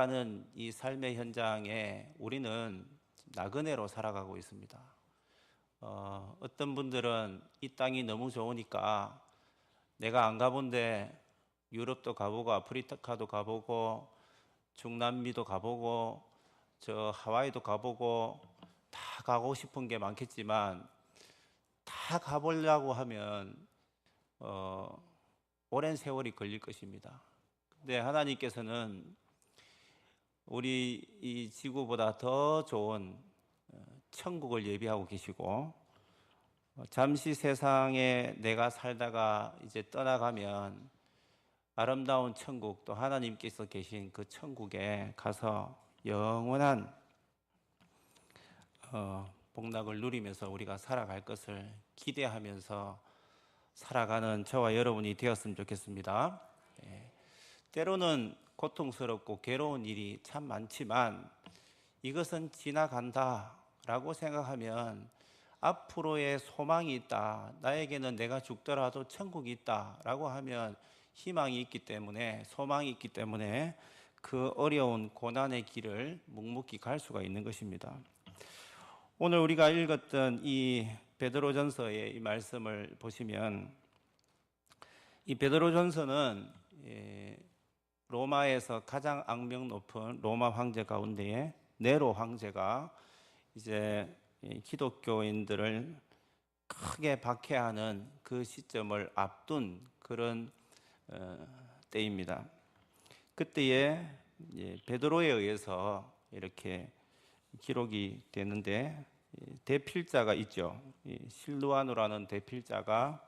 살아가는 이 삶의 현장에 우리는 나그네로 살아가고 있습니다. 어떤 분들은 이 땅이 너무 좋으니까 내가 안 가본데 유럽도 가보고 아프리카도 가보고 중남미도 가보고 저 하와이도 가보고 다 가고 싶은 게 많겠지만 다 가보려고 하면 오랜 세월이 걸릴 것입니다. 근데 하나님께서는 우리 이 지구보다 더 좋은 천국을 예비하고 계시고, 잠시 세상에 내가 살다가 이제 떠나가면 아름다운 천국, 또 하나님께서 계신 그 천국에 가서 영원한 복락을 누리면서 우리가 살아갈 것을 기대하면서 살아가는 저와 여러분이 되었으면 좋겠습니다. 때로는 고통스럽고 괴로운 일이 참 많지만 이것은 지나간다라고 생각하면 앞으로의 소망이 있다. 나에게는 내가 죽더라도 천국이 있다라고 하면 희망이 있기 때문에, 소망이 있기 때문에 그 어려운 고난의 길을 묵묵히 갈 수가 있는 것입니다. 오늘 우리가 읽었던 이 베드로전서의 이 말씀을 보시면, 이 베드로전서는 로마에서 가장 악명 높은 로마 황제 가운데에 네로 황제가 이제 기독교인들을 크게 박해하는 그 시점을 앞둔 그런 때입니다. 그때에 베드로에 의해서 이렇게 기록이 되는데, 대필자가 있죠. 실루아누라는 대필자가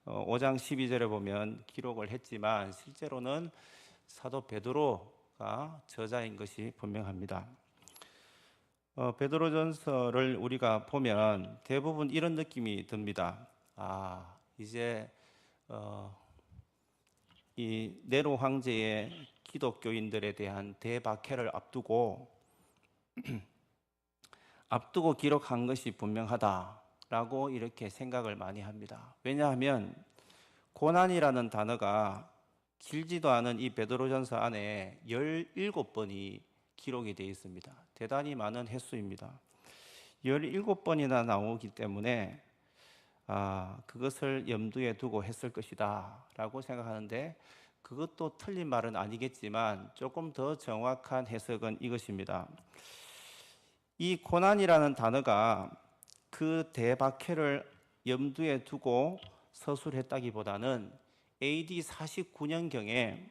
5장 12절에 보면 기록을 했지만 실제로는 사도 베드로가 저자인 것이 분명합니다. 베드로전서를 우리가 보면 대부분 이런 느낌이 듭니다. 이제 이 네로 황제의 기독교인들에 대한 대박해를 앞두고 기록한 것이 분명하다라고 이렇게 생각을 많이 합니다. 왜냐하면 고난이라는 단어가 길지도 않은 이 베드로전서 안에 17번이 기록이 되어 있습니다. 대단히 많은 횟수입니다. 17번이나 나오기 때문에 그것을 염두에 두고 했을 것이다 라고 생각하는데, 그것도 틀린 말은 아니겠지만 조금 더 정확한 해석은 이것입니다. 이 고난이라는 단어가 그 대박해를 염두에 두고 서술했다기보다는 AD 49년경에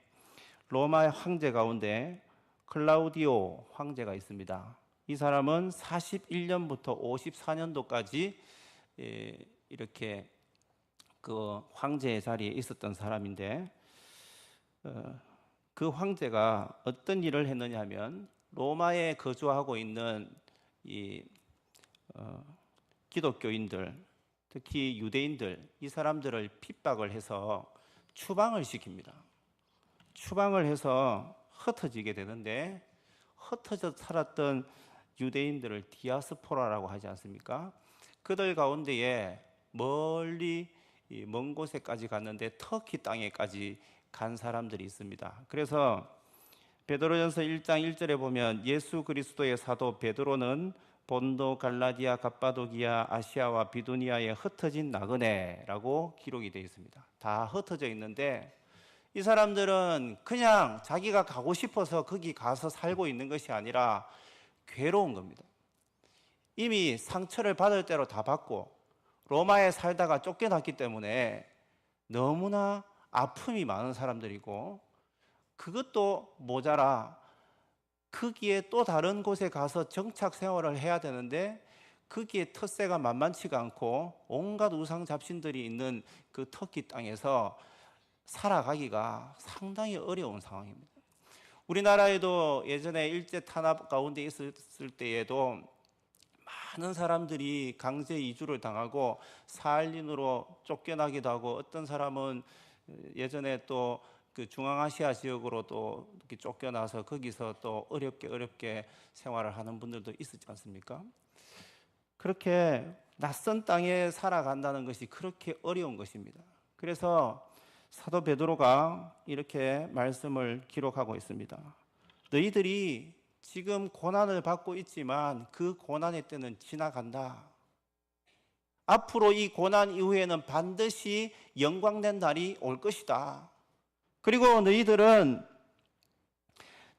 로마의 황제 가운데 클라우디오 황제가 있습니다. 이 사람은 41년부터 54년도까지 이렇게 그 황제의 자리에 있었던 사람인데, 그 황제가 어떤 일을 했느냐 하면 로마에 거주하고 있는 이 기독교인들, 특히 유대인들, 이 사람들을 핍박을 해서 추방을 시킵니다. 추방을 해서 흩어지게 되는데, 흩어져 살았던 유대인들을 디아스포라라고 하지 않습니까? 그들 가운데에 멀리 먼 곳에까지 갔는데 터키 땅에까지 간 사람들이 있습니다. 그래서 베드로전서 1장 1절에 보면 예수 그리스도의 사도 베드로는 본도, 갈라디아, 갑바도기아, 아시아와 비두니아에 흩어진 나그네라고 기록이 되어 있습니다. 다 흩어져 있는데, 이 사람들은 그냥 자기가 가고 싶어서 거기 가서 살고 있는 것이 아니라 괴로운 겁니다. 이미 상처를 받을 대로 다 받고 로마에 살다가 쫓겨났기 때문에 너무나 아픔이 많은 사람들이고, 그것도 모자라 거기에 또 다른 곳에 가서 정착 생활을 해야 되는데 거기에 텃세가 만만치가 않고 온갖 우상 잡신들이 있는 그 터키 땅에서 살아가기가 상당히 어려운 상황입니다. 우리나라에도 예전에 일제 탄압 가운데 있었을 때에도 많은 사람들이 강제 이주를 당하고 사할린으로 쫓겨나기도 하고, 어떤 사람은 예전에 또 그 중앙아시아 지역으로 또 이렇게 쫓겨나서 거기서 또 어렵게 생활을 하는 분들도 있었지 않습니까? 그렇게 낯선 땅에 살아간다는 것이 그렇게 어려운 것입니다. 그래서 사도 베드로가 이렇게 말씀을 기록하고 있습니다. 너희들이 지금 고난을 받고 있지만 그 고난의 때는 지나간다. 앞으로 이 고난 이후에는 반드시 영광된 날이 올 것이다. 그리고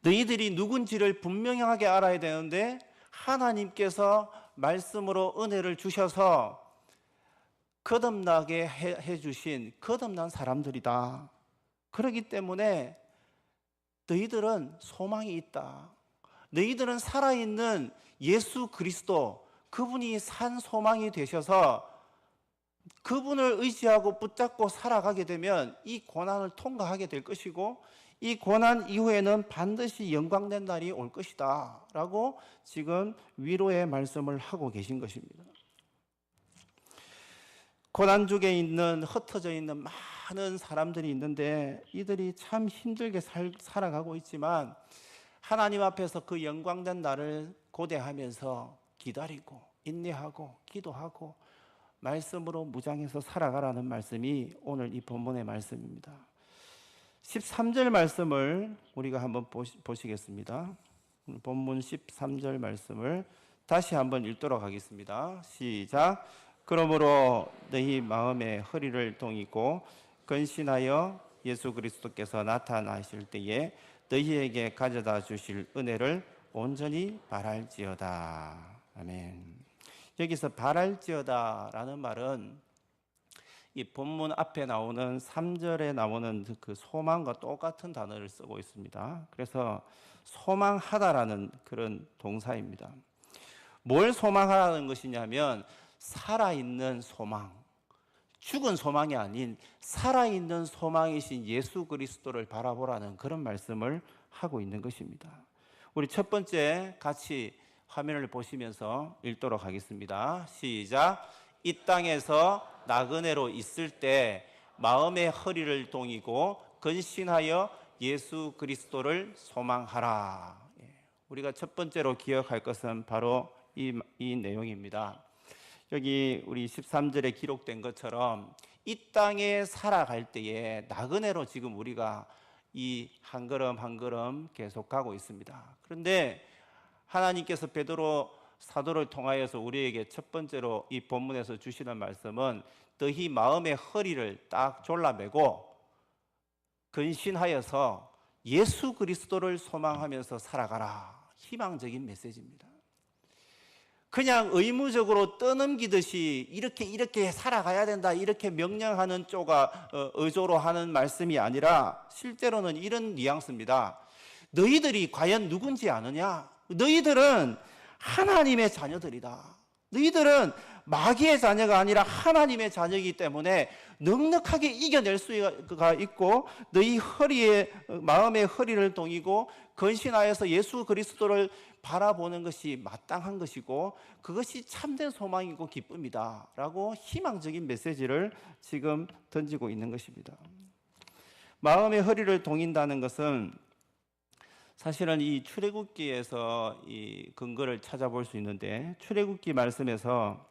너희들이 누군지를 분명하게 알아야 되는데 하나님께서 말씀으로 은혜를 주셔서 거듭나게 해주신 거듭난 사람들이다. 그렇기 때문에 너희들은 소망이 있다. 너희들은 살아있는 예수 그리스도, 그분이 산 소망이 되셔서 그분을 의지하고 붙잡고 살아가게 되면 이 고난을 통과하게 될 것이고 이 고난 이후에는 반드시 영광된 날이 올 것이다 라고 지금 위로의 말씀을 하고 계신 것입니다. 고난 중에 있는 흩어져 있는 많은 사람들이 있는데 이들이 참 힘들게 살아가고 있지만 하나님 앞에서 그 영광된 날을 고대하면서 기다리고 인내하고 기도하고 말씀으로 무장해서 살아가라는 말씀이 오늘 이 본문의 말씀입니다. 13절 말씀을 우리가 한번 보시겠습니다. 본문 13절 말씀을 다시 한번 읽도록 하겠습니다. 시작. 그러므로 너희 마음의 허리를 동이고 근신하여 예수 그리스도께서 나타나실 때에 너희에게 가져다 주실 은혜를 온전히 바랄지어다. 아멘. 여기서 바랄지어다 라는 말은 이 본문 앞에 나오는 3절에 나오는 그 소망과 똑같은 단어를 쓰고 있습니다. 그래서 소망하다라는 그런 동사입니다. 뭘 소망하라는 것이냐면 살아있는 소망, 죽은 소망이 아닌 살아있는 소망이신 예수 그리스도를 바라보라는 그런 말씀을 하고 있는 것입니다. 우리 첫 번째 같이 화면을 보시면서 읽도록 하겠습니다. 시작. 이 땅에서 나그네로 있을 때 마음의 허리를 동이고 근신하여 예수 그리스도를 소망하라. 우리가 첫 번째로 기억할 것은 바로 이 내용입니다. 여기 우리 13절에 기록된 것처럼 이 땅에 살아갈 때에 나그네로 지금 우리가 이 한 걸음 한 걸음 계속 가고 있습니다. 그런데 하나님께서 베드로 사도를 통하여서 우리에게 첫 번째로 이 본문에서 주시는 말씀은 너희 마음의 허리를 딱 졸라매고 근신하여서 예수 그리스도를 소망하면서 살아가라. 희망적인 메시지입니다. 그냥 의무적으로 떠넘기듯이 이렇게 살아가야 된다 이렇게 명령하는 쪽가 의조로 하는 말씀이 아니라 실제로는 이런 뉘앙스입니다. 너희들이 과연 누군지 아느냐? 너희들은 하나님의 자녀들이다. 너희들은 마귀의 자녀가 아니라 하나님의 자녀이기 때문에 넉넉하게 이겨낼 수가 있고 너희 마음의 허리를 동이고 근신하여서 예수 그리스도를 바라보는 것이 마땅한 것이고 그것이 참된 소망이고 기쁨이다 라고 희망적인 메시지를 지금 던지고 있는 것입니다. 마음의 허리를 동인다는 것은 사실은 이 출애굽기에서 이 근거를 찾아볼 수 있는데 출애굽기 말씀에서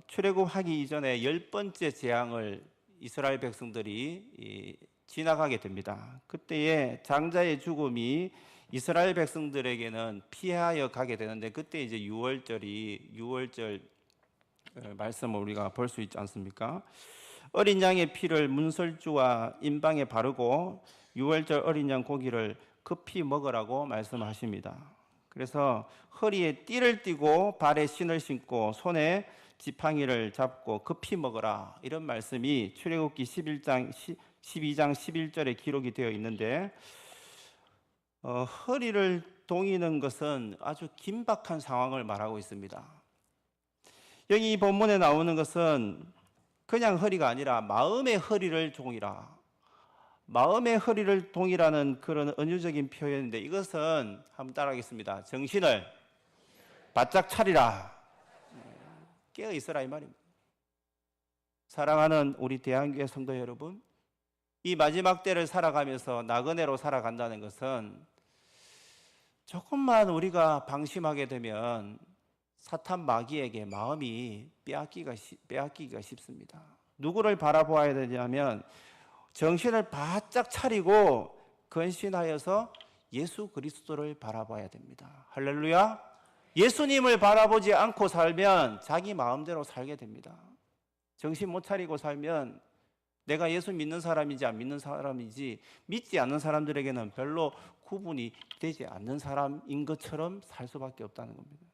출애굽하기 이전에 10번째 재앙을 이스라엘 백성들이 지나가게 됩니다. 그때에 장자의 죽음이 이스라엘 백성들에게는 피하여 가게 되는데 그때 이제 6월절 말씀을 우리가 볼 수 있지 않습니까? 어린 양의 피를 문설주와 임방에 바르고 6월절 어린 양 고기를 급히 먹으라고 말씀하십니다. 그래서 허리에 띠를 띠고 발에 신을 신고 손에 지팡이를 잡고 급히 먹어라 이런 말씀이 출애굽기 12장 11절에 기록이 되어 있는데 허리를 동이는 것은 아주 긴박한 상황을 말하고 있습니다. 여기 이 본문에 나오는 것은 그냥 허리가 아니라 마음의 허리를 동이라. 마음의 허리를 동이라는 그런 은유적인 표현인데 이것은 한번 따라하겠습니다. 정신을 바짝 차리라. 깨어 있어라 이 말입니다. 사랑하는 우리 대한교회 성도 여러분, 이 마지막 때를 살아가면서 나그네로 살아간다는 것은 조금만 우리가 방심하게 되면 사탄 마귀에게 마음이 빼앗기기가 쉽습니다. 누구를 바라보아야 되냐면 정신을 바짝 차리고 근신하여서 예수 그리스도를 바라봐야 됩니다. 할렐루야. 예수님을 바라보지 않고 살면 자기 마음대로 살게 됩니다. 정신 못 차리고 살면 내가 예수 믿는 사람인지 안 믿는 사람인지 믿지 않는 사람들에게는 별로 구분이 되지 않는 사람인 것처럼 살 수밖에 없다는 겁니다.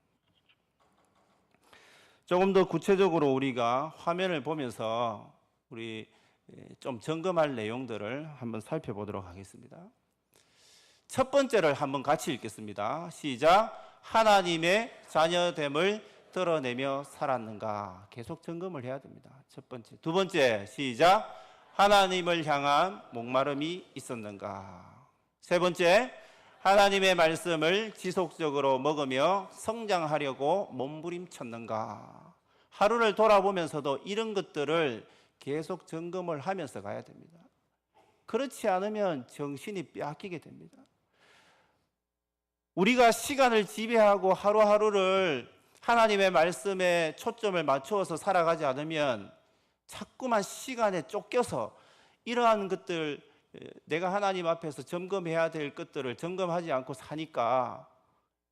조금 더 구체적으로 우리가 화면을 보면서 우리 좀 점검할 내용들을 한번 살펴보도록 하겠습니다. 첫 번째를 한번 같이 읽겠습니다. 시작. 하나님의 자녀됨을 드러내며 살았는가? 계속 점검을 해야 됩니다. 첫 번째. 두 번째, 시작. 하나님을 향한 목마름이 있었는가? 세 번째, 하나님의 말씀을 지속적으로 먹으며 성장하려고 몸부림쳤는가? 하루를 돌아보면서도 이런 것들을 계속 점검을 하면서 가야 됩니다. 그렇지 않으면 정신이 빼앗기게 됩니다. 우리가 시간을 지배하고 하루하루를 하나님의 말씀에 초점을 맞추어서 살아가지 않으면 자꾸만 시간에 쫓겨서 이러한 것들, 내가 하나님 앞에서 점검해야 될 것들을 점검하지 않고 사니까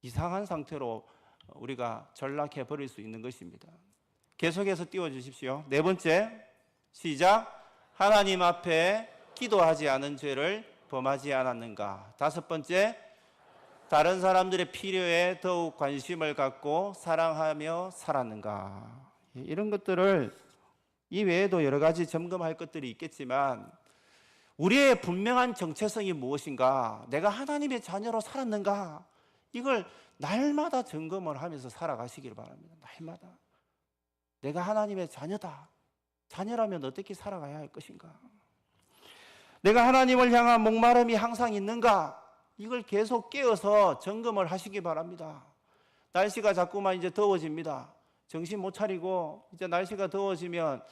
이상한 상태로 우리가 전락해 버릴 수 있는 것입니다. 계속해서 띄워주십시오. 네 번째, 시작. 하나님 앞에 기도하지 않은 죄를 범하지 않았는가? 다섯 번째, 다른 사람들의 필요에 더욱 관심을 갖고 사랑하며 살았는가? 이런 것들을 이 외에도 여러 가지 점검할 것들이 있겠지만 우리의 분명한 정체성이 무엇인가? 내가 하나님의 자녀로 살았는가? 이걸 날마다 점검을 하면서 살아가시길 바랍니다. 날마다. 내가 하나님의 자녀다. 자녀라면 어떻게 살아가야 할 것인가? 내가 하나님을 향한 목마름이 항상 있는가? 이걸 계속 깨어서 점검을 하시기 바랍니다. 날씨가 자꾸만 이제 더워집니다. 정신 못 차리고 이제 날씨가 더워지면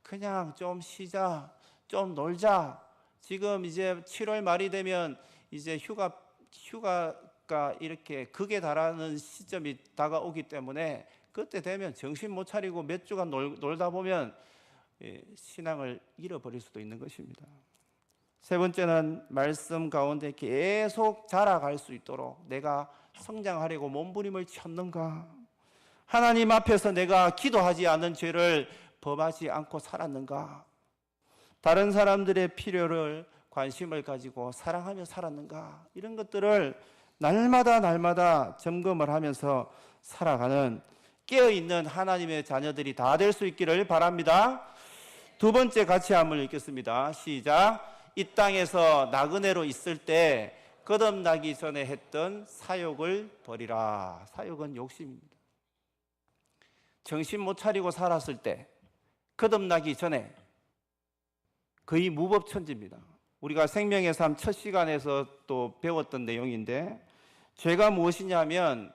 그냥 좀 쉬자, 좀 놀자. 지금 이제 7월 말이 되면 이제 휴가가 이렇게 극에 달하는 시점이 다가오기 때문에 그때 되면 정신 못 차리고 몇 주간 놀다 보면 신앙을 잃어버릴 수도 있는 것입니다. 세 번째는 말씀 가운데 계속 자라갈 수 있도록 내가 성장하려고 몸부림을 쳤는가? 하나님 앞에서 내가 기도하지 않은 죄를 범하지 않고 살았는가? 다른 사람들의 필요를 관심을 가지고 사랑하며 살았는가? 이런 것들을 날마다 점검을 하면서 살아가는 깨어있는 하나님의 자녀들이 다 될 수 있기를 바랍니다. 두 번째 같이 한번 읽겠습니다. 시작. 이 땅에서 나그네로 있을 때 거듭나기 전에 했던 사욕을 버리라. 사욕은 욕심입니다. 정신 못 차리고 살았을 때 거듭나기 전에 거의 무법천지입니다. 우리가 생명의 삶 첫 시간에서 또 배웠던 내용인데 죄가 무엇이냐면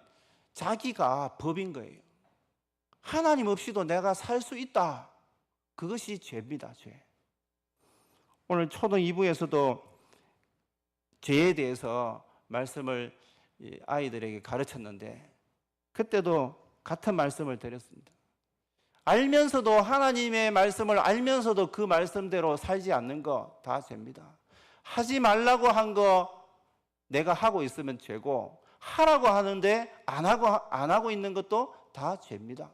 자기가 법인 거예요. 하나님 없이도 내가 살 수 있다. 그것이 죄입니다. 죄. 오늘 초등 2부에서도 죄에 대해서 말씀을 아이들에게 가르쳤는데 그때도 같은 말씀을 드렸습니다. 알면서도 하나님의 말씀을 알면서도 그 말씀대로 살지 않는 거 다 죄입니다. 하지 말라고 한 거 내가 하고 있으면 죄고 하라고 하는데 안 하고 있는 것도 다 죄입니다.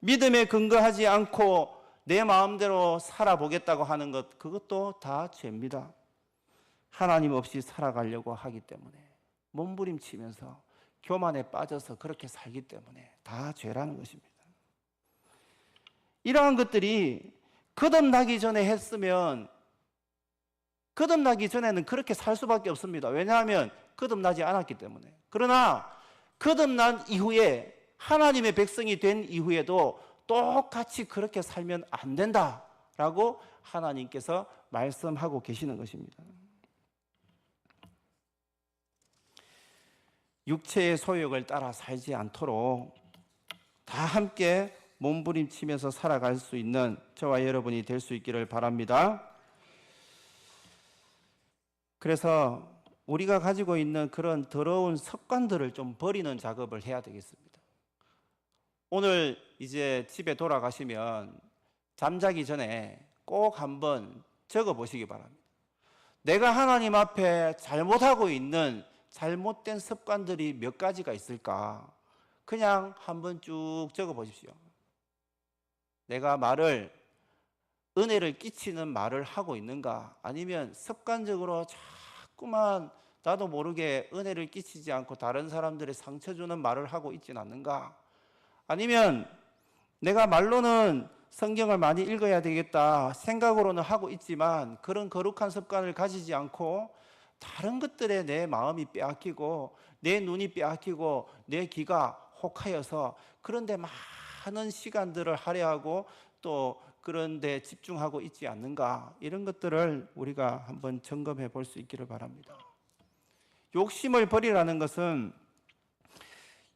믿음에 근거하지 않고 내 마음대로 살아보겠다고 하는 것 그것도 다 죄입니다. 하나님 없이 살아가려고 하기 때문에 몸부림치면서 교만에 빠져서 그렇게 살기 때문에 다 죄라는 것입니다. 이러한 것들이 거듭나기 전에 했으면 거듭나기 전에는 그렇게 살 수밖에 없습니다. 왜냐하면 거듭나지 않았기 때문에. 그러나 거듭난 이후에 하나님의 백성이 된 이후에도 똑같이 그렇게 살면 안 된다라고 하나님께서 말씀하고 계시는 것입니다. 육체의 소욕을 따라 살지 않도록 다 함께 몸부림치면서 살아갈 수 있는 저와 여러분이 될 수 있기를 바랍니다. 그래서 우리가 가지고 있는 그런 더러운 습관들을 좀 버리는 작업을 해야 되겠습니다. 오늘 이제 집에 돌아가시면 잠자기 전에 꼭 한번 적어 보시기 바랍니다. 내가 하나님 앞에 잘못하고 있는 잘못된 습관들이 몇 가지가 있을까? 그냥 한번 쭉 적어 보십시오. 내가 은혜를 끼치는 말을 하고 있는가? 아니면 습관적으로 자꾸만 나도 모르게 은혜를 끼치지 않고 다른 사람들의 상처 주는 말을 하고 있지는 않는가? 아니면 내가 말로는 성경을 많이 읽어야 되겠다 생각으로는 하고 있지만 그런 거룩한 습관을 가지지 않고 다른 것들에 내 마음이 빼앗기고 내 눈이 빼앗기고 내 귀가 혹하여서 그런데 많은 시간들을 할애하고 또 그런 데 집중하고 있지 않는가? 이런 것들을 우리가 한번 점검해 볼 수 있기를 바랍니다. 욕심을 버리라는 것은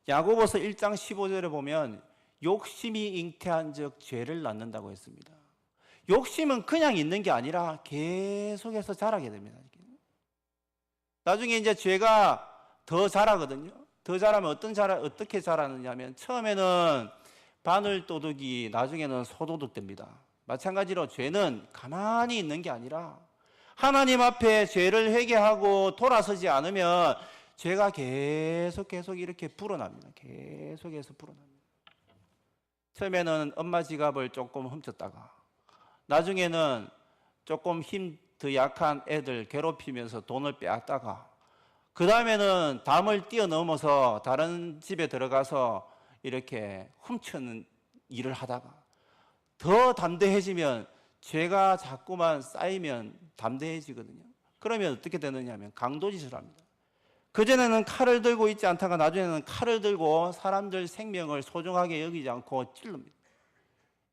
야고보서 1장 15절에 보면 욕심이 잉태한 즉 죄를 낳는다고 했습니다. 욕심은 그냥 있는 게 아니라 계속해서 자라게 됩니다. 나중에 이제 죄가 더 자라거든요. 더 자라면 어떻게 자라느냐 하면 처음에는 바늘도둑이 나중에는 소도둑 됩니다. 마찬가지로 죄는 가만히 있는 게 아니라 하나님 앞에 죄를 회개하고 돌아서지 않으면 죄가 계속 이렇게 불어납니다. 계속해서 불어납니다. 처음에는 엄마 지갑을 조금 훔쳤다가 나중에는 조금 힘 더 약한 애들 괴롭히면서 돈을 빼앗다가 그 다음에는 담을 뛰어넘어서 다른 집에 들어가서 이렇게 훔치는 일을 하다가 더 담대해지면 죄가 자꾸만 쌓이면 담대해지거든요. 그러면 어떻게 되느냐 하면 강도짓을 합니다. 그전에는 칼을 들고 있지 않다가 나중에는 칼을 들고 사람들 생명을 소중하게 여기지 않고 찔릅니다.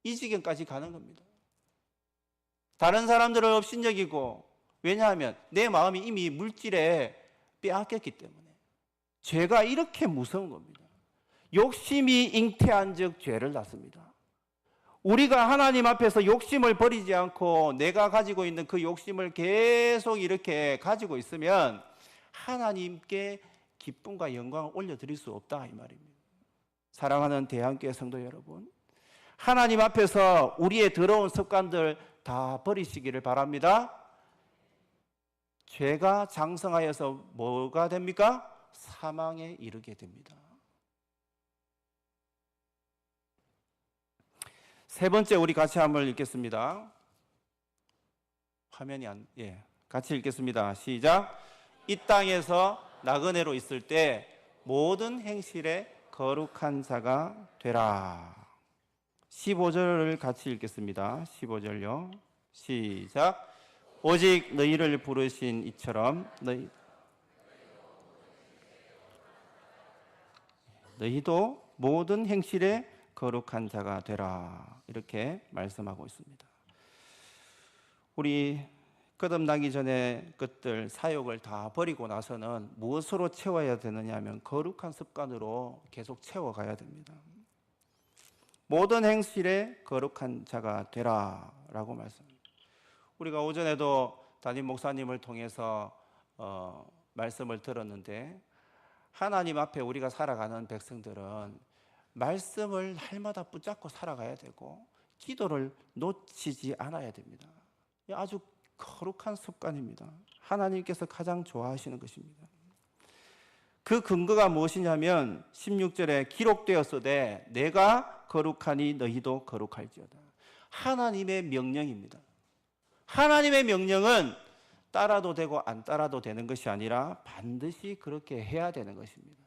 이 지경까지 가는 겁니다. 다른 사람들을 업신여기고 왜냐하면 내 마음이 이미 물질에 빼앗겼기 때문에 죄가 이렇게 무서운 겁니다. 욕심이 잉태한 즉 죄를 낳습니다. 우리가 하나님 앞에서 욕심을 버리지 않고 내가 가지고 있는 그 욕심을 계속 이렇게 가지고 있으면 하나님께 기쁨과 영광을 올려드릴 수 없다 이 말입니다. 사랑하는 대한교회 성도 여러분, 하나님 앞에서 우리의 더러운 습관들 다 버리시기를 바랍니다. 죄가 장성하여서 뭐가 됩니까? 사망에 이르게 됩니다. 세 번째 우리 같이 한번 읽겠습니다. 화면이 같이 읽겠습니다. 시작. 이 땅에서 나그네로 있을 때 모든 행실에 거룩한 자가 되라. 15절을 같이 읽겠습니다. 15절요. 시작. 오직 너희를 부르신 이처럼 너희도 모든 행실에 거룩한 자가 되라. 이렇게 말씀하고 있습니다. 우리 거듭나기 전에 것들 사욕을 다 버리고 나서는 무엇으로 채워야 되느냐 하면 거룩한 습관으로 계속 채워가야 됩니다. 모든 행실에 거룩한 자가 되라 라고 말씀합니다. 우리가 오전에도 담임 목사님을 통해서 말씀을 들었는데 하나님 앞에 우리가 살아가는 백성들은 말씀을 날마다 붙잡고 살아가야 되고 기도를 놓치지 않아야 됩니다. 아주 거룩한 습관입니다. 하나님께서 가장 좋아하시는 것입니다. 그 근거가 무엇이냐면 16절에 기록되었으되 내가 거룩하니 너희도 거룩할지어다. 하나님의 명령입니다. 하나님의 명령은 따라도 되고 안 따라도 되는 것이 아니라 반드시 그렇게 해야 되는 것입니다.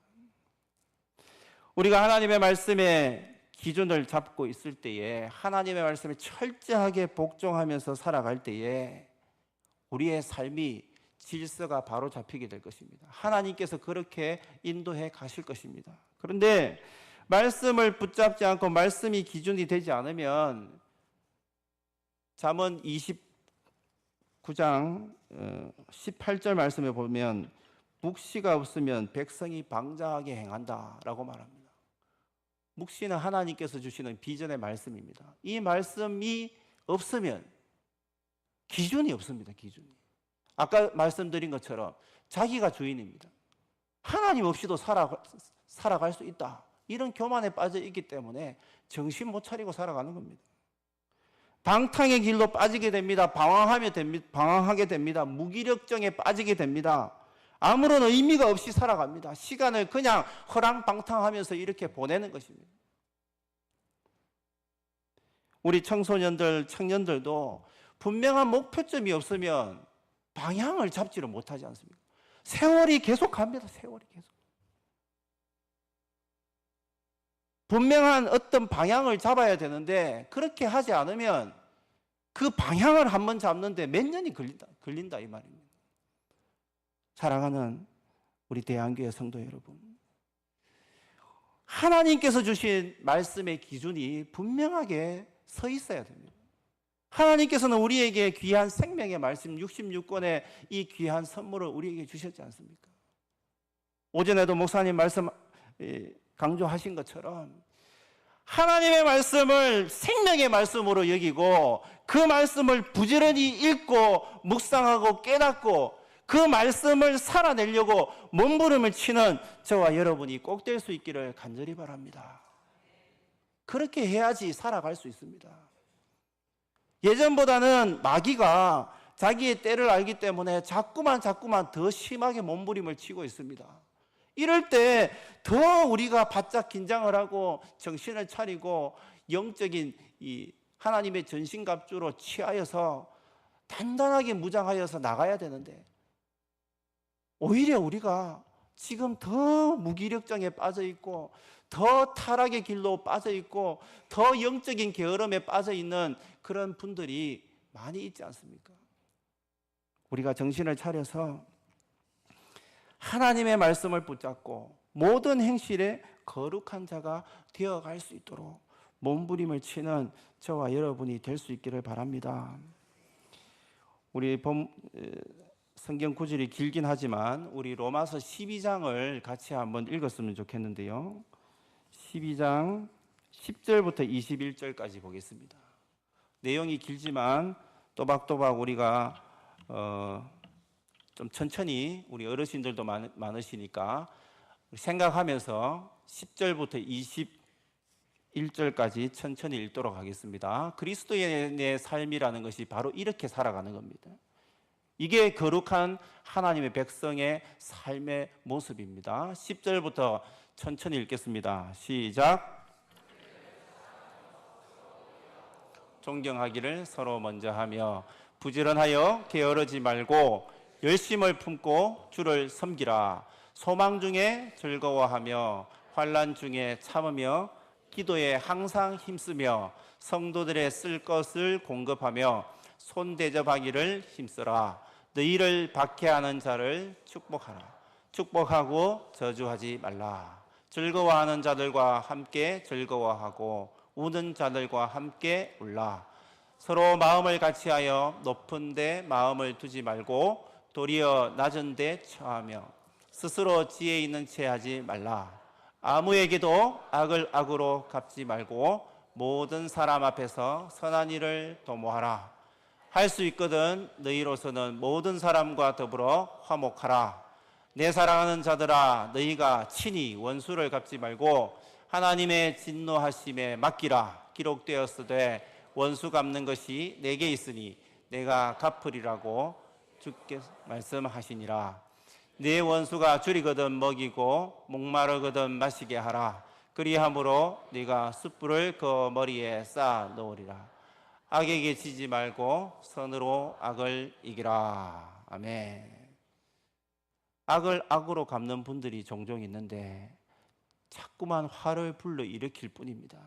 우리가 하나님의 말씀에 기준을 잡고 있을 때에 하나님의 말씀에 철저하게 복종하면서 살아갈 때에 우리의 삶이 질서가 바로 잡히게 될 것입니다. 하나님께서 그렇게 인도해 가실 것입니다. 그런데 말씀을 붙잡지 않고 말씀이 기준이 되지 않으면 잠언 29장 18절 말씀에 보면 묵시가 없으면 백성이 방자하게 행한다라고 말합니다. 묵시는 하나님께서 주시는 비전의 말씀입니다. 이 말씀이 없으면 기준이 없습니다. 기준이. 아까 말씀드린 것처럼 자기가 주인입니다. 하나님 없이도 살아갈 수 있다. 이런 교만에 빠져 있기 때문에 정신 못 차리고 살아가는 겁니다. 방탕의 길로 빠지게 됩니다. 방황하게 됩니다. 무기력증에 빠지게 됩니다. 아무런 의미가 없이 살아갑니다. 시간을 그냥 허랑방탕하면서 이렇게 보내는 것입니다. 우리 청소년들, 청년들도 분명한 목표점이 없으면 방향을 잡지를 못하지 않습니까? 세월이 계속 갑니다. 세월이 계속. 분명한 어떤 방향을 잡아야 되는데 그렇게 하지 않으면 그 방향을 한번 잡는데 몇 년이 걸린다 이 말입니다. 사랑하는 우리 대한교회 성도 여러분, 하나님께서 주신 말씀의 기준이 분명하게 서 있어야 됩니다. 하나님께서는 우리에게 귀한 생명의 말씀 66권의 이 귀한 선물을 우리에게 주셨지 않습니까? 오전에도 목사님 말씀 강조하신 것처럼 하나님의 말씀을 생명의 말씀으로 여기고 그 말씀을 부지런히 읽고 묵상하고 깨닫고 그 말씀을 살아내려고 몸부림을 치는 저와 여러분이 꼭 될 수 있기를 간절히 바랍니다. 그렇게 해야지 살아갈 수 있습니다. 예전보다는 마귀가 자기의 때를 알기 때문에 자꾸만 더 심하게 몸부림을 치고 있습니다. 이럴 때 더 우리가 바짝 긴장을 하고 정신을 차리고 영적인 이 하나님의 전신갑주로 취하여서 단단하게 무장하여서 나가야 되는데 오히려 우리가 지금 더 무기력증에 빠져 있고 더 타락의 길로 빠져 있고 더 영적인 게으름에 빠져 있는 그런 분들이 많이 있지 않습니까? 우리가 정신을 차려서 하나님의 말씀을 붙잡고 모든 행실에 거룩한 자가 되어갈 수 있도록 몸부림을 치는 저와 여러분이 될 수 있기를 바랍니다. 우리 성경 구절이 길긴 하지만 우리 로마서 12장을 같이 한번 읽었으면 좋겠는데요. 12장 10절부터 21절까지 보겠습니다. 내용이 길지만 또박또박 우리가 좀 천천히, 우리 어르신들도 많으시니까 생각하면서 10절부터 21절까지 천천히 읽도록 하겠습니다. 그리스도인의 삶이라는 것이 바로 이렇게 살아가는 겁니다. 이게 거룩한 하나님의 백성의 삶의 모습입니다. 10절부터 천천히 읽겠습니다. 시작. 존경하기를 서로 먼저 하며 부지런하여 게으르지 말고 열심을 품고 주를 섬기라. 소망 중에 즐거워하며 환난 중에 참으며 기도에 항상 힘쓰며 성도들의 쓸 것을 공급하며 손대접하기를 힘쓰라. 너희를 박해하는 자를 축복하라. 축복하고 저주하지 말라. 즐거워하는 자들과 함께 즐거워하고 우는 자들과 함께 울라. 서로 마음을 같이하여 높은 데 마음을 두지 말고 도리어 낮은 데 처하며 스스로 지혜 있는 채 하지 말라. 아무에게도 악을 악으로 갚지 말고 모든 사람 앞에서 선한 일을 도모하라. 할 수 있거든 너희로서는 모든 사람과 더불어 화목하라. 내 사랑하는 자들아, 너희가 친히 원수를 갚지 말고 하나님의 진노하심에 맡기라. 기록되었으되 원수 갚는 것이 내게 있으니 내가 갚으리라고 주께서 말씀하시니라. 네 원수가 줄이거든 먹이고 목마르거든 마시게 하라. 그리함으로 네가 숯불을 그 머리에 쌓아 놓으리라. 악에게 지지 말고 선으로 악을 이기라. 아멘. 악을 악으로 갚는 분들이 종종 있는데 자꾸만 화를 불러 일으킬 뿐입니다.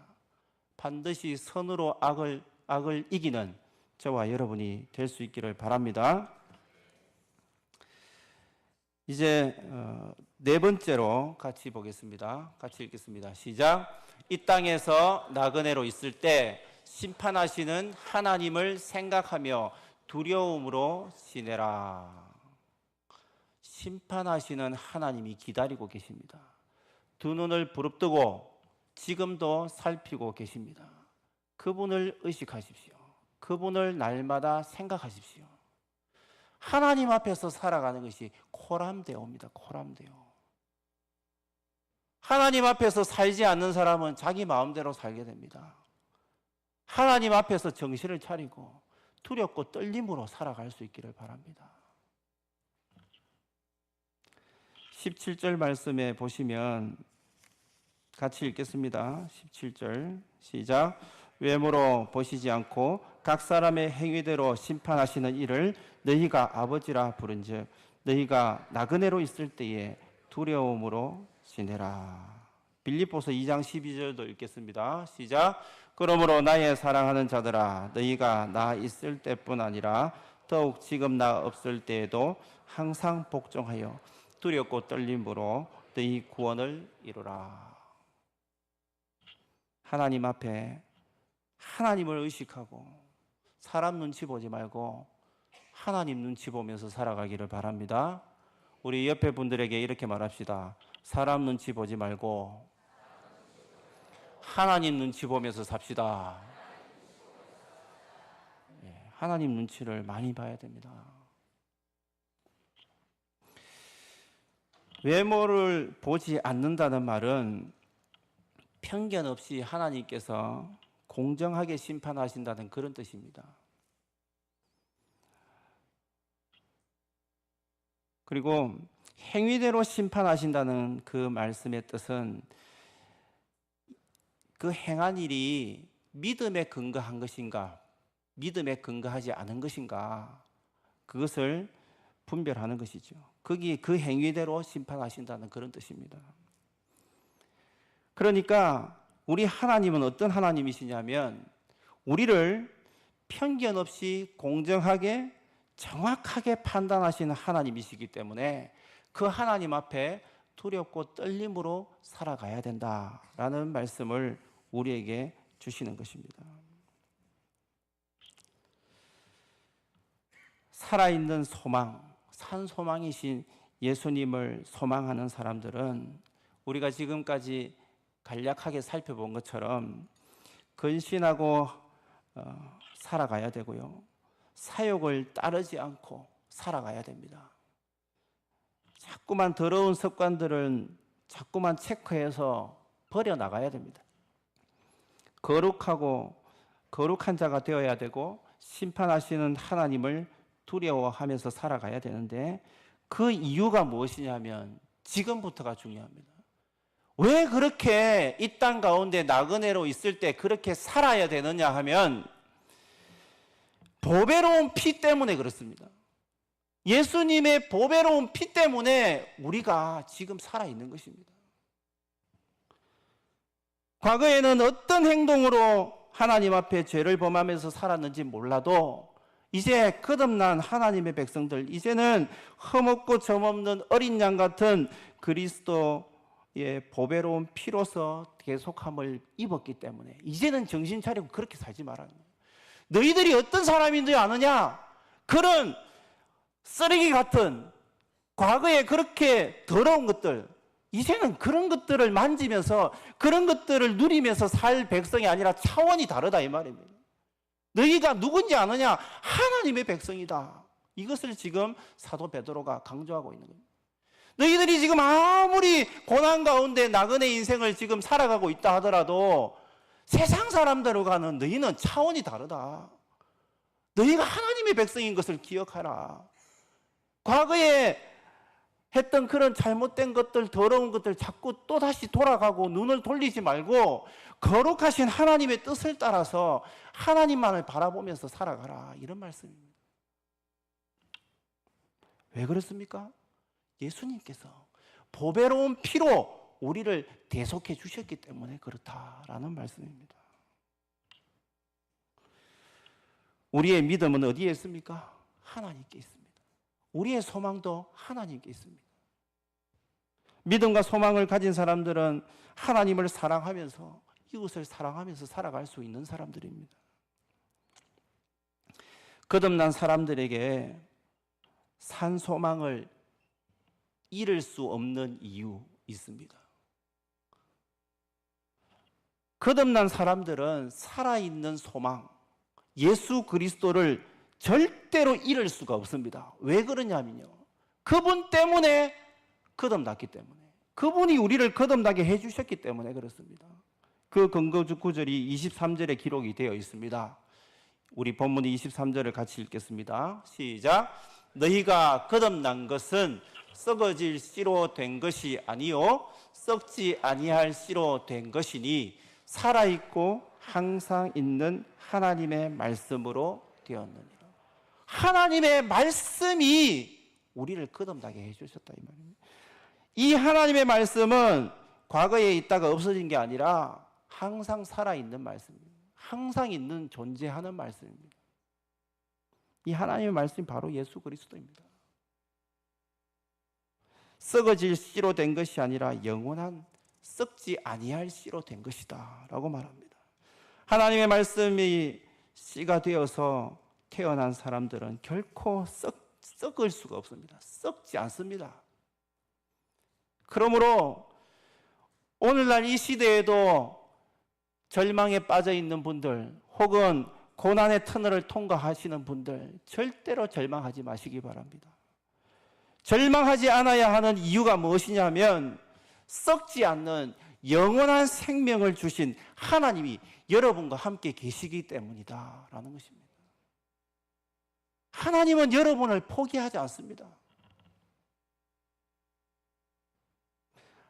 반드시 선으로 악을 이기는 저와 여러분이 될 수 있기를 바랍니다. 이제 네 번째로 같이 보겠습니다. 같이 읽겠습니다. 시작. 이 땅에서 나그네로 있을 때 심판하시는 하나님을 생각하며 두려움으로 지내라. 심판하시는 하나님이 기다리고 계십니다. 두 눈을 부릅뜨고 지금도 살피고 계십니다. 그분을 의식하십시오. 그분을 날마다 생각하십시오. 하나님 앞에서 살아가는 것이 코람데오입니다. 코람데오. 하나님 앞에서 살지 않는 사람은 자기 마음대로 살게 됩니다. 하나님 앞에서 정신을 차리고 두렵고 떨림으로 살아갈 수 있기를 바랍니다. 17절 말씀에 보시면 같이 읽겠습니다. 17절 시작. 외모로 보시지 않고 각 사람의 행위대로 심판하시는 이를 너희가 아버지라 부른즉 너희가 나그네로 있을 때에 두려움으로 지내라. 빌립보서 2장 12절도 읽겠습니다. 시작. 그러므로 나의 사랑하는 자들아 너희가 나 있을 때뿐 아니라 더욱 지금 나 없을 때에도 항상 복종하여 두렵고 떨림으로 너희 구원을 이루라. 하나님 앞에 하나님을 의식하고 사람 눈치 보지 말고 하나님 눈치 보면서 살아가기를 바랍니다. 우리 옆에 분들에게 이렇게 말합시다. 사람 눈치 보지 말고 하나님 눈치 보면서 삽시다. 하나님 눈치를 많이 봐야 됩니다. 외모를 보지 않는다는 말은 편견 없이 하나님께서 공정하게 심판하신다는 그런 뜻입니다. 그리고 행위대로 심판하신다는 그 말씀의 뜻은 그 행한 일이 믿음에 근거한 것인가, 믿음에 근거하지 않은 것인가, 그것을 분별하는 것이죠. 거기 그 행위대로 심판하신다는 그런 뜻입니다. 그러니까 우리 하나님은 어떤 하나님이시냐면 우리를 편견 없이 공정하게 정확하게 판단하시는 하나님이시기 때문에 그 하나님 앞에 두렵고 떨림으로 살아가야 된다라는 말씀을 우리에게 주시는 것입니다. 살아있는 소망, 산 소망이신 예수님을 소망하는 사람들은 우리가 지금까지 간략하게 살펴본 것처럼 근신하고 살아가야 되고요. 사욕을 따르지 않고 살아가야 됩니다. 자꾸만 더러운 습관들은 자꾸만 체크해서 버려나가야 됩니다. 거룩한 자가 되어야 되고 심판하시는 하나님을 두려워하면서 살아가야 되는데 그 이유가 무엇이냐면 지금부터가 중요합니다. 왜 그렇게 이 땅 가운데 나그네로 있을 때 그렇게 살아야 되느냐 하면 보배로운 피 때문에 그렇습니다. 예수님의 보배로운 피 때문에 우리가 지금 살아있는 것입니다. 과거에는 어떤 행동으로 하나님 앞에 죄를 범하면서 살았는지 몰라도 이제 거듭난 하나님의 백성들, 이제는 흠없고 점없는 어린 양 같은 그리스도의 보배로운 피로서 계속함을 입었기 때문에 이제는 정신 차리고 그렇게 살지 말라는 거예요. 너희들이 어떤 사람인지 아느냐? 그런 쓰레기 같은 과거에 그렇게 더러운 것들, 이제는 그런 것들을 만지면서 그런 것들을 누리면서 살 백성이 아니라 차원이 다르다 이 말입니다. 너희가 누군지 아느냐? 하나님의 백성이다. 이것을 지금 사도 베드로가 강조하고 있는 겁니다. 너희들이 지금 아무리 고난 가운데 나그네 인생을 지금 살아가고 있다 하더라도 세상 사람들과는 너희는 차원이 다르다. 너희가 하나님의 백성인 것을 기억하라. 과거에 했던 그런 잘못된 것들, 더러운 것들 자꾸 또다시 돌아가고 눈을 돌리지 말고 거룩하신 하나님의 뜻을 따라서 하나님만을 바라보면서 살아가라. 이런 말씀입니다. 왜 그렇습니까? 예수님께서 보배로운 피로 우리를 대속해 주셨기 때문에 그렇다라는 말씀입니다. 우리의 믿음은 어디에 있습니까? 하나님께 있습니다. 우리의 소망도 하나님께 있습니다. 믿음과 소망을 가진 사람들은 하나님을 사랑하면서 이웃을 사랑하면서 살아갈 수 있는 사람들입니다. 거듭난 사람들에게 산 소망을 잃을 수 없는 이유 있습니다. 거듭난 사람들은 살아있는 소망, 예수 그리스도를 절대로 잃을 수가 없습니다. 왜 그러냐면요, 그분 때문에 거듭났기 때문에, 그분이 우리를 거듭나게 해주셨기 때문에 그렇습니다. 그 근거 구절이 23절에 기록이 되어 있습니다. 우리 본문 23절을 같이 읽겠습니다. 시작. 너희가 거듭난 것은 썩어질 씨로 된 것이 아니요 썩지 아니할 씨로 된 것이니 살아있고 항상 있는 하나님의 말씀으로 되었느니라. 하나님의 말씀이 우리를 거듭나게 해주셨다 이 말입니다. 이 하나님의 말씀은 과거에 있다가 없어진 게 아니라 항상 살아있는 말씀입니다. 항상 있는 존재하는 말씀입니다. 이 하나님의 말씀이 바로 예수 그리스도입니다. 썩어질 씨로 된 것이 아니라 영원한 썩지 아니할 씨로 된 것이다 라고 말합니다. 하나님의 말씀이 씨가 되어서 태어난 사람들은 결코 썩을 수가 없습니다. 썩지 않습니다. 그러므로 오늘날 이 시대에도 절망에 빠져 있는 분들 혹은 고난의 터널을 통과하시는 분들 절대로 절망하지 마시기 바랍니다. 절망하지 않아야 하는 이유가 무엇이냐면 썩지 않는 영원한 생명을 주신 하나님이 여러분과 함께 계시기 때문이다 라는 것입니다. 하나님은 여러분을 포기하지 않습니다.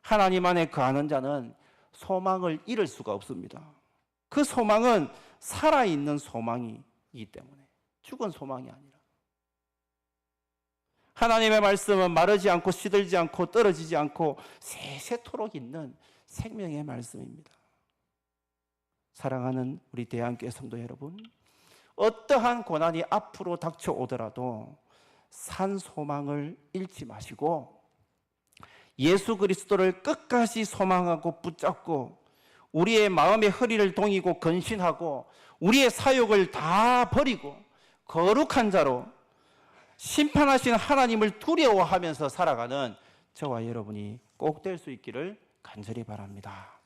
하나님 안에 거하는 자는 소망을 잃을 수가 없습니다. 그 소망은 살아있는 소망이기 때문에 죽은 소망이 아니라 하나님의 말씀은 마르지 않고 시들지 않고 떨어지지 않고 세세토록 있는 생명의 말씀입니다. 사랑하는 우리 대한교회 성도 여러분, 어떠한 고난이 앞으로 닥쳐오더라도 산 소망을 잃지 마시고 예수 그리스도를 끝까지 소망하고 붙잡고 우리의 마음의 허리를 동이고 건신하고 우리의 사욕을 다 버리고 거룩한 자로 심판하시는 하나님을 두려워하면서 살아가는 저와 여러분이 꼭 될 수 있기를 간절히 바랍니다.